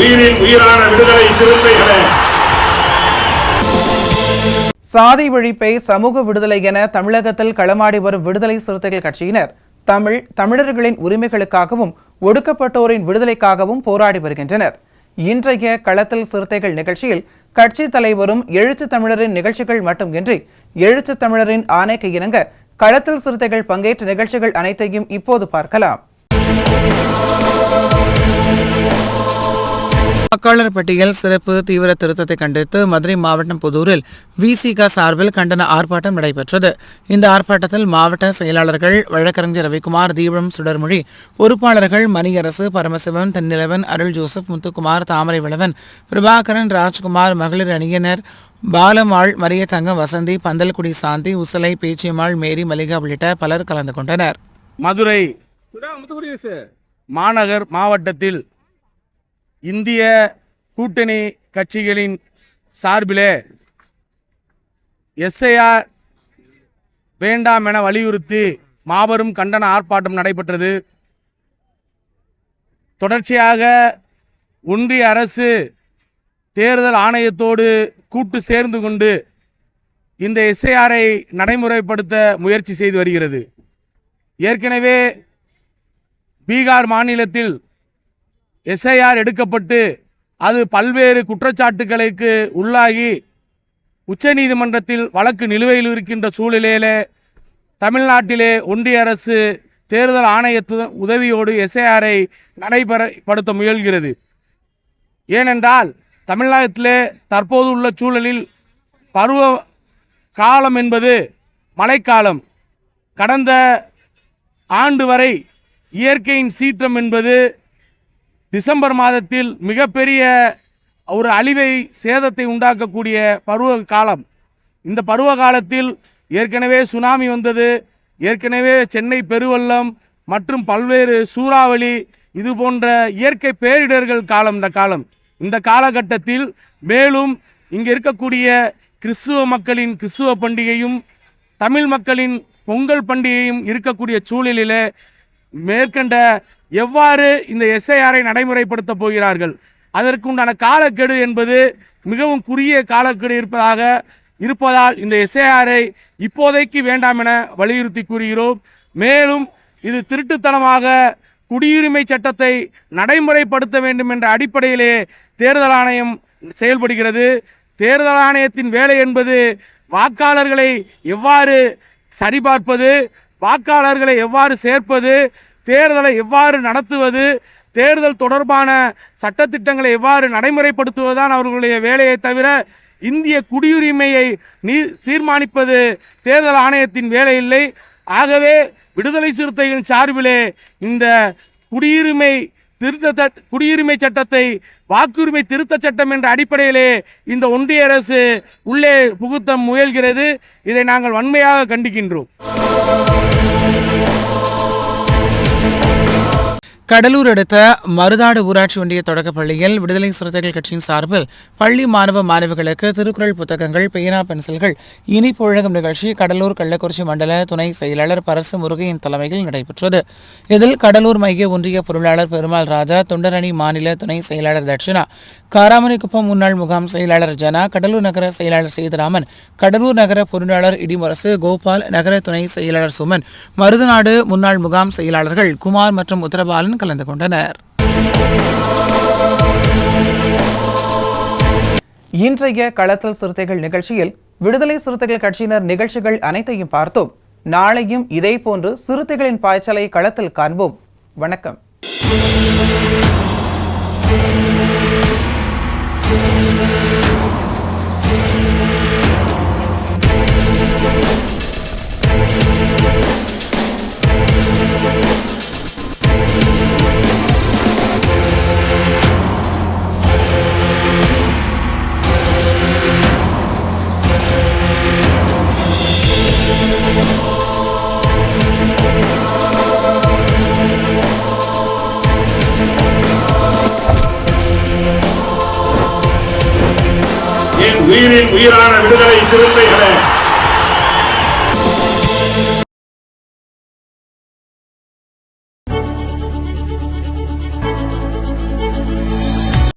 உயிரின் உயிரான விடுதலை சிறுத்தைகளே, சாதி ஒழிப்பை சமூக விடுதலை என தமிழகத்தில் களமாடி வரும் விடுதலை சிறுத்தைகள் கட்சியினர் தமிழர்களின் உரிமைகளுக்காகவும் ஒடுக்கப்பட்டோரின் விடுதலைக்காகவும் போராடி வருகின்றனர். இன்றைய களத்தில் சிறுத்தைகள் நிகழ்ச்சியில் கட்சி தலைவரும் எழுத்து தமிழரின் நிகழ்ச்சிகள் மட்டுமின்றி எழுத்து தமிழரின் ஆணைக்கு இணங்க களத்தில் சிறுத்தைகள் பங்கேற்ற நிகழ்ச்சிகள் அனைத்தையும் இப்போது பார்க்கலாம். வாக்காளர் பட்டியல் சிறப்பு தீவிர திருத்தத்தை கண்டித்து மதுரை மாவட்டம் புதூரில் விசிக சார்பில் கண்டன ஆர்ப்பாட்டம் நடைபெற்றது. இந்த ஆர்ப்பாட்டத்தில் மாவட்ட செயலாளர்கள் வழக்கறிஞர் ரவிக்குமார், தீபம் சுடர்மொழி, பொறுப்பாளர்கள் மணியரசு, பரமசிவன், தென்னிலவன், அருள் ஜோசப், முத்துக்குமார், தாமரை விளவன், பிரபாகரன், ராஜ்குமார், மகளிர் அணியினர் பாலமாள், மரியத்தங்கம், வசந்தி, பந்தல்குடி சாந்தி, உசலை, பேச்சியம்மாள், மேரி, மல்லிகா உள்ளிட்ட பலர் கலந்து கொண்டனர். மதுரை மாநகர் மாவட்டத்தில் இந்திய கூட்டணி கட்சிகளின் சார்பிலே எஸ்ஐஆர் வேண்டாம் என வலியுறுத்தி மாபெரும் கண்டன ஆர்ப்பாட்டம் நடைபெற்றது. தொடர்ச்சியாக ஒன்றிய அரசு தேர்தல் ஆணையத்தோடு கூட்டு சேர்ந்து கொண்டு இந்த எஸ்ஐஆரை நடைமுறைப்படுத்த முயற்சி செய்து வருகிறது. ஏற்கனவே பீகார் மாநிலத்தில் எஸ்ஐஆர் எடுக்கப்பட்டு அது பல்வேறு குற்றச்சாட்டுகளுக்கு உள்ளாகி உச்சநீதிமன்றத்தில் வழக்கு நிலுவையில் இருக்கின்ற சூழ்நிலையிலே தமிழ்நாட்டிலே ஒன்றிய அரசு தேர்தல் ஆணையத்தின் உதவியோடு எஸ்ஐஆரை நடைமுறைப்படுத்த முயல்கிறது. ஏனென்றால் தமிழ்நாட்டிலே தற்போது உள்ள சூழலில் பருவ காலம் என்பது மழைக்காலம். கடந்த ஆண்டு வரை இயற்கையின் சீற்றம் என்பது டிசம்பர் மாதத்தில் மிகப்பெரிய ஒரு அழிவை சேதத்தை உண்டாக்கக்கூடிய பருவ காலம். இந்த பருவ காலத்தில் ஏற்கனவே சுனாமி வந்தது, ஏற்கனவே சென்னை பெருவெள்ளம் மற்றும் பல்வேறு சூறாவளி, இது போன்ற இயற்கை பேரிடர்கள் காலம் இந்த காலம். இந்த காலகட்டத்தில் மேலும் இங்கே இருக்கக்கூடிய கிறிஸ்துவ மக்களின் கிறிஸ்துவ பண்டிகையும் தமிழ் மக்களின் பொங்கல் பண்டிகையும் இருக்கக்கூடிய சூழலில் மேற்கண்ட எவ்வாறு இந்த எஸ்ஐஆரை நடைமுறைப்படுத்த போகிறார்கள், அதற்குண்டான காலக்கெடு என்பது மிகவும் குறுகிய காலக்கெடு இருப்பதால் இந்த எஸ்ஐஆரை இப்போதைக்கு வேண்டாம் என வலியுறுத்தி கூறுகிறோம். மேலும் இது திருட்டுத்தனமாக குடியுரிமை சட்டத்தை நடைமுறைப்படுத்த வேண்டும் என்ற அடிப்படையிலே தேர்தல் ஆணையம் செயல்படுகிறது. தேர்தல் ஆணையத்தின் வேலை என்பது வாக்காளர்களை எவ்வாறு சரிபார்ப்பது, வாக்காளர்களை எவ்வாறு சேர்ப்பது, தேர்தலை எவ்வாறு நடத்துவது, தேர்தல் தொடர்பான சட்டத்திட்டங்களை எவ்வாறு நடைமுறைப்படுத்துவதுதான் அவர்களுடைய வேலையை தவிர இந்திய குடியுரிமையை தீர்மானிப்பது தேர்தல் ஆணையத்தின் வேலை இல்லை. ஆகவே விடுதலை சிறுத்தைகளின் சார்பிலே இந்த குடியுரிமை சட்டத்தை வாக்குரிமை திருத்த சட்டம் என்ற அடிப்படையிலே இந்த ஒன்றிய அரசு உள்ளே புகுத்த முயல்கிறது. இதை நாங்கள் வன்மையாக கண்டிக்கின்றோம். கடலூர் அடுத்த மருதாடு ஊராட்சி ஒன்றிய தொடக்கப்பள்ளியில் விடுதலை சிறுத்தைகள் கட்சியின் சார்பில் பள்ளி மாணவ மாணவிகளுக்கு திருக்குறள் புத்தகங்கள், பேனா, பென்சில்கள், இனிப்பு வழங்கும் நிகழ்ச்சி கடலூர் கள்ளக்குறிச்சி மண்டல துணை செயலாளர் பரசு முருகையின் தலைமையில் நடைபெற்றது. இதில் கடலூர் மைய ஒன்றிய பொருளாளர் பெருமாள் ராஜா, தொண்டரணி மாநில துணை செயலாளர் தட்சிணா, காராமணிக்குப்பம் முன்னாள் முகாம் செயலாளர் ஜனா, கடலூர் நகர செயலாளர் சேதுராமன், கடலூர் நகர பொருளாளர் இடிமுரசு, கோபால், நகர துணை செயலாளர் சுமன், மருதநாடு முன்னாள் முகாம் செயலாளர்கள் குமார் மற்றும் உத்தரபாலன் கலந்து கொண்டனர். இன்றைய களத்தில் சிறுத்தைகள் நிகழ்ச்சியில் விடுதலை சிறுத்தைகள் கட்சியினர் நிகழ்ச்சிகள் அனைத்தையும் பார்த்தோம். நாளையும் இதே போன்று சிறுத்தைகளின் பாய்ச்சலை களத்தில் காண்போம். வணக்கம். உயிரான விடுதலை சிறுத்தைகளே